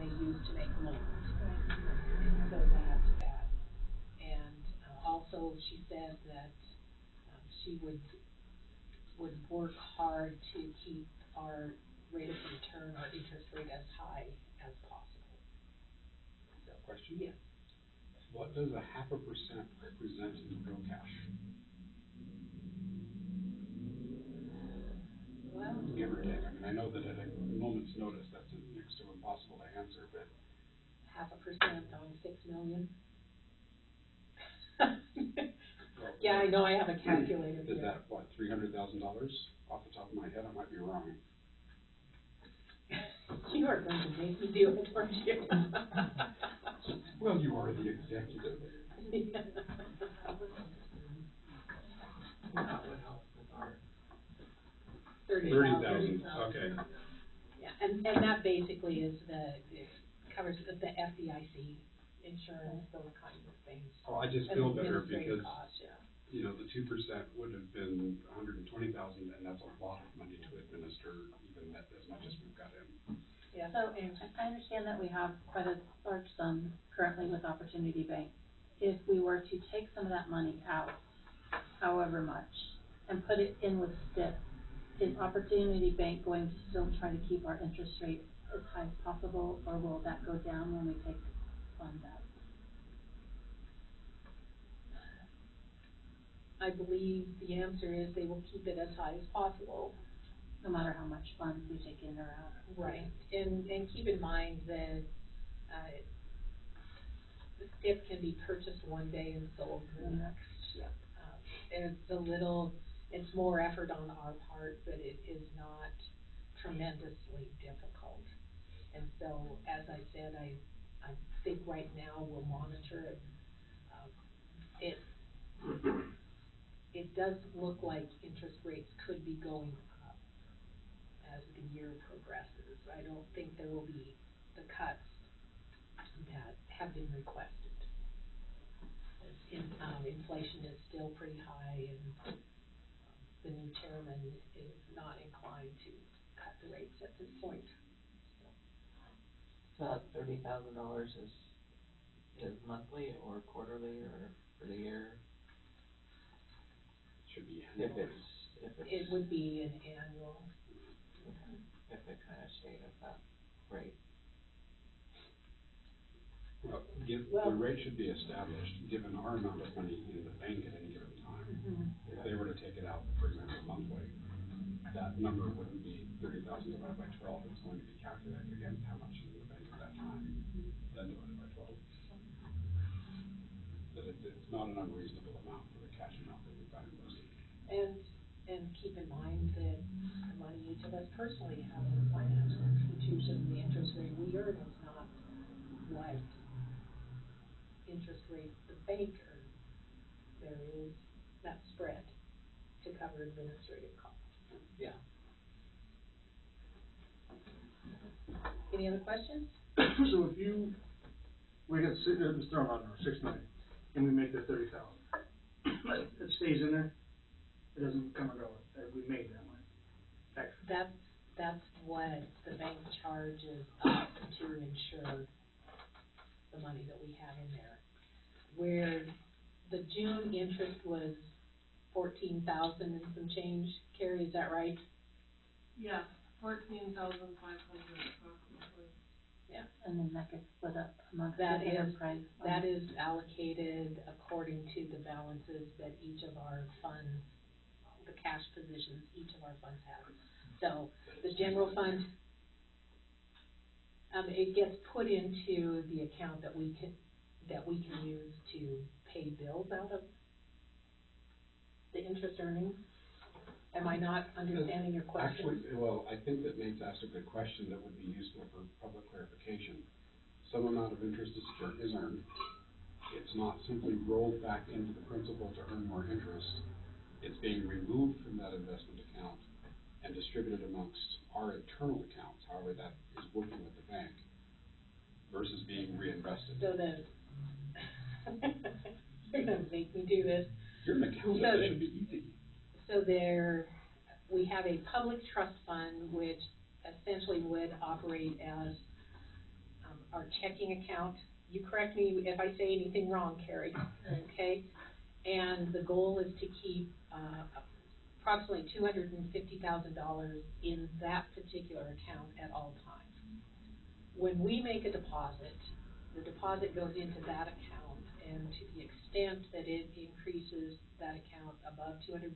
they use to make loans. So that's that. And also she said that she would work hard to keep our rate of return, our interest rate as high as possible. So, Question? yes. What does 0.5% represent in real cash? Well, Give or take. I mean, I know that at a moment's notice, that's next to impossible to answer, but 0.5% on 6 million. Yeah, I know, I have a calculator is here. that what, $300,000 off the top of my head? I might be wrong. You are going to make me do it, aren't you? Well, you are the executive. That would help with our. 30,000. Okay. Yeah, and that basically is it covers the FDIC insurance, those kinds of things. Oh, I just feel better because, costs, yeah. you know, the 2% would have been 120,000, and that's a lot of money to administer, even that as much as we've got in. Yeah. So I understand that we have quite a large sum currently with Opportunity Bank. If we were to take some of that money out, however much, and put it in with STIP, is Opportunity Bank going to still try to keep our interest rate as high as possible, or will that go down when we take funds out? I believe the answer is they will keep it as high as possible. No matter how much funds we take in or out. Right, and keep in mind that, the STIP can be purchased one day and sold the next. It's more effort on our part, but it is not tremendously difficult. And so, as I said, I think right now we'll monitor it. It does look like interest rates could be going up as the year progresses. I don't think there will be the cuts that have been requested. Inflation is still pretty high, and the new chairman is not inclined to cut the rates at this point. So that $30,000 is monthly or quarterly or for the year? Should be If annual. It would be an annual. Okay. If it kind of stayed at that rate. Well, the rate should be established, given our amount of money in the bank at any given time. Mm-hmm. If they were to take it out, for example, monthly, that number wouldn't be 30,000 divided by 12. It's going to be calculated against how much is in the bank at that time, then divided by 12. But it's not an unreasonable amount for the cash amount that we've got invested. And keep in mind that the money each of us personally have in a financial institution, the interest rate we earn is not what interest rate the bank earns. There is that spread to cover administrative costs. Yeah. Any other questions? So if we got just throwing out number 6 million, and we make that 30,000, it stays in there. It doesn't come and go. We made that money. Extra. That's what the bank charges us to ensure the money that we have in there. Where the June interest was 14,000 and some change, Carrie, is that right? Yeah, 14,500 approximately. Yeah. And then that gets split up amongst That the enterprise. That is allocated according to the balances that each of our funds, the cash positions each of our funds have. So the general fund, it gets put into the account that we can use to pay bills out of the interest earnings. Am I not understanding your question? Actually, well, I think that Nate's asked a good question that would be useful for public clarification. Some amount of interest is earned. It's not simply rolled back into the principal to earn more interest. It's being removed from that investment account and distributed amongst our internal accounts, however that is working with the bank, versus being reinvested. So you're going to make me do this. You're an accountant, that should be easy. So we have a public trust fund, which essentially would operate as our checking account, you correct me if I say anything wrong, Carrie, okay? And the goal is to keep, approximately $250,000 in that particular account at all times. When we make a deposit, the deposit goes into that account, and to the extent that it increases that account above $250,000,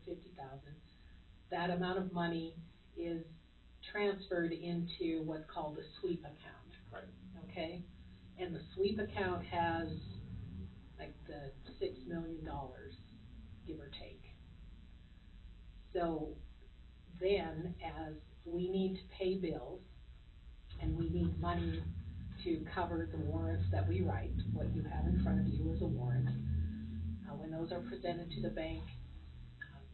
that amount of money is transferred into what's called the sweep account. Right. Okay? And the sweep account has like the $6 million, give or take. So then, as we need to pay bills, and we need money to cover the warrants that we write, what you have in front of you is a warrant. When those are presented to the bank,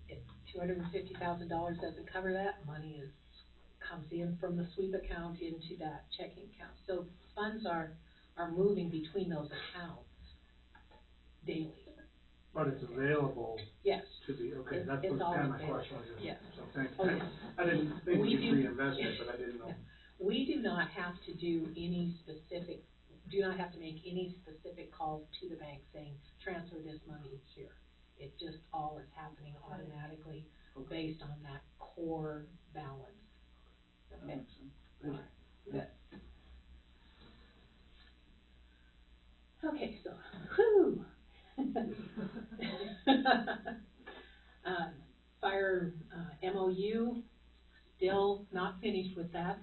if $250,000 doesn't cover that, money comes in from the sweep account into that checking account. So funds are moving between those accounts daily. But it's available Yes. to be, okay, It's- that's it's what always kind of my available. question was. Yes. So thank Oh, you. yes. I didn't think We we could do- reinvest it, but I didn't know. We do not have to make any specific calls to the bank saying, transfer this money here. It just all is happening automatically based on that core balance. That Okay? makes sense. Thank you. Good. Okay, so, whew. Fire, MOU, still not finished with that.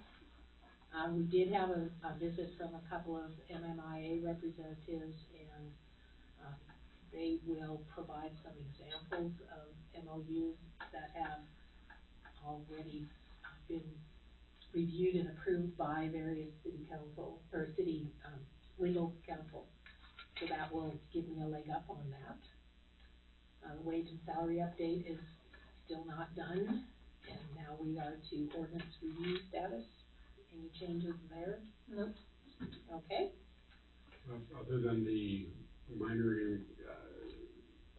We did have a visit from a couple of MMIA representatives, and they will provide some examples of MOUs that have already been reviewed and approved by various city council, or city, legal counsel. So that will give me a leg up on that. The wage and salary update is still not done, and now we are to ordinance review status. Any changes there? Nope. Okay, Other than the minor,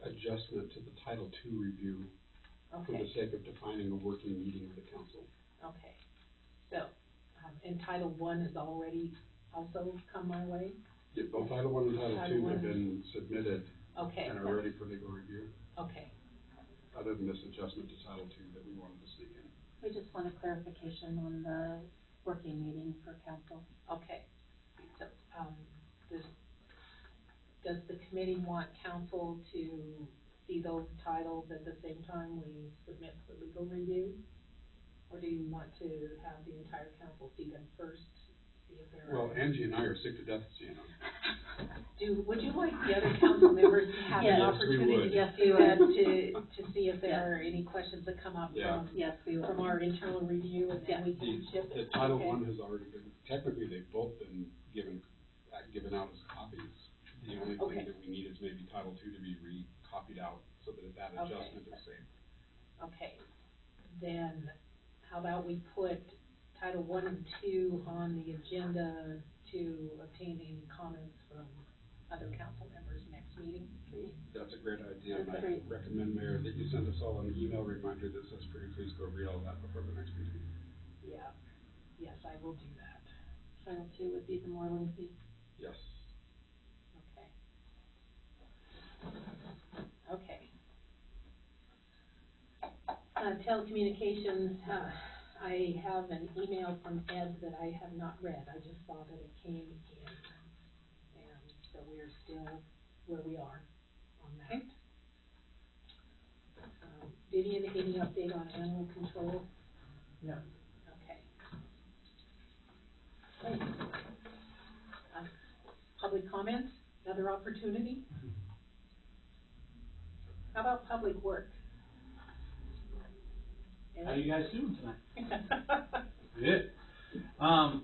adjustment to the Title II review for the okay, sake of defining a working meeting of the council. okay. So, and Title I has already also come my way? Yeah, both Title I and Title Title II I. have been submitted Okay, and are ready for legal review, okay, other than this adjustment to Title II that we wanted to sneak in. We just want a clarification on the working meeting for council. okay. So, does the committee want council to see those titles at the same time we submit for legal review? Or do you want to have the entire council see them first, see if they're? Well, Angie and I are sick to death of seeing them. Would you like the other council members to have an Yes, we opportunity would. Yes, to we would. to see if there are any questions that come up Yeah. Yes, we will. from our internal review, and then we can ship The it? Title Okay. I has already been, technically, they've both been given out as copies. The only Okay. thing that we need is maybe Title II to be re-copied out so that that Okay. adjustment is saved. Okay, then how about we put Title I and II on the agenda to obtain any comments from other council members next meeting, please? That's a great idea, and That's I great. recommend, Mayor, that you send us all an email reminder that says, pretty please go read all that before the next meeting. Yeah, yes, I will do that. Title II would be the more lengthy. Yes. Okay. Okay. Telecommunications, I have an email from Ed that I have not read, I just saw that it came in. And so we're still where we are on that. Okay. Vivian, any update on animal control? No. Okay. Okay. Public comments, another opportunity? How about public works? How you guys doing tonight? Ed? Good. I'm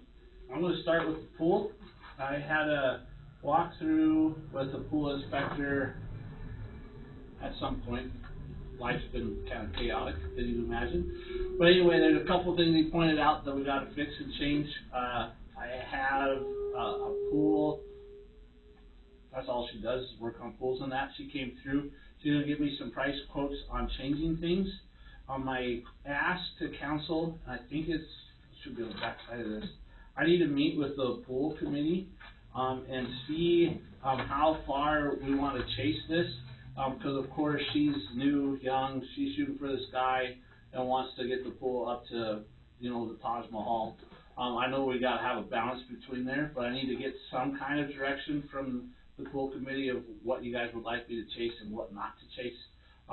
gonna start with the pool. I had a walkthrough with the pool inspector at some point. Life's been kind of chaotic, didn't you imagine? But anyway, there's a couple things he pointed out that we gotta fix and change. I have a pool. That's all she does, is work on pools and that. She came through. She's gonna give me some price quotes on changing things. On my ask to council, and I think should be on the back side of this, I need to meet with the pool committee, and see, how far we wanna chase this. Cause of course, she's new, young, she's shooting for the sky and wants to get the pool up to, you know, the Taj Mahal. I know we gotta have a balance between there, but I need to get some kind of direction from the pool committee of what you guys would like me to chase and what not to chase.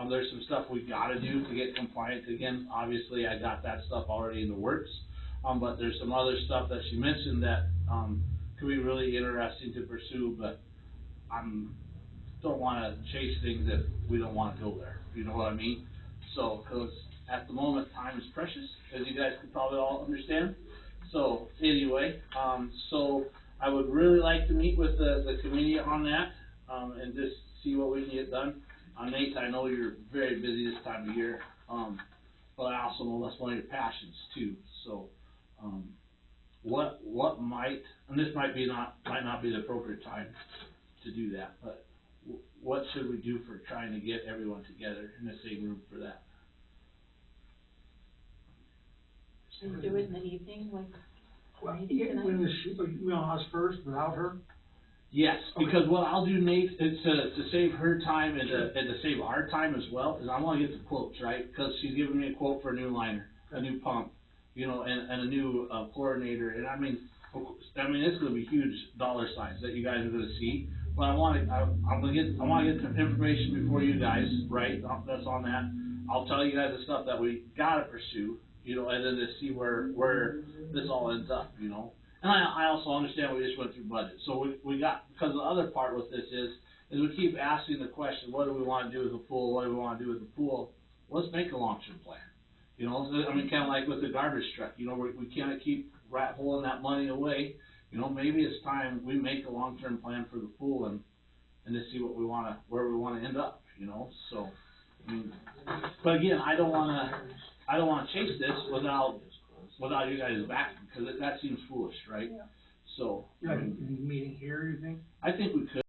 There's some stuff we gotta do to get compliant again. Obviously, I got that stuff already in the works. But there's some other stuff that she mentioned that, could be really interesting to pursue, but don't wanna chase things if we don't wanna go there, you know what I mean? So, 'cause at the moment, time is precious, as you guys can probably all understand. So, anyway, so I would really like to meet with the committee on that, and just see what we can get done. Nate, I know you're very busy this time of year, but I also know that's one of your passions too, so, what might, and this might not be the appropriate time to do that, but what should we do for trying to get everyone together in the same room for that? Just do it in the evening, like, Well, maybe yeah, tonight? when we on us first, without her? Yes, because what I'll do, Nate, is to save her time and to save our time as well, is I wanna get the quotes, right? Cause she's giving me a quote for a new liner, a new pump, you know, and a new, chlorinator, and I mean, it's gonna be huge dollar signs that you guys are gonna see. But I wanna get some information before you guys, right, that's on that. I'll tell you guys the stuff that we gotta pursue, you know, and then to see where this all ends up, you know. And I also understand we just went through budget, so we got, because the other part with this is we keep asking the question, what do we wanna do with the pool, what do we wanna do with the pool? Let's make a long-term plan, you know, I mean, kinda like with the garbage truck, you know, we can't keep rat holing that money away. You know, maybe it's time we make a long-term plan for the pool and to see where we wanna end up, you know, so, I mean, but again, I don't wanna chase this without you guys backing, cause that seems foolish, right? Yeah. So, Like, meeting here, you think? I think we could.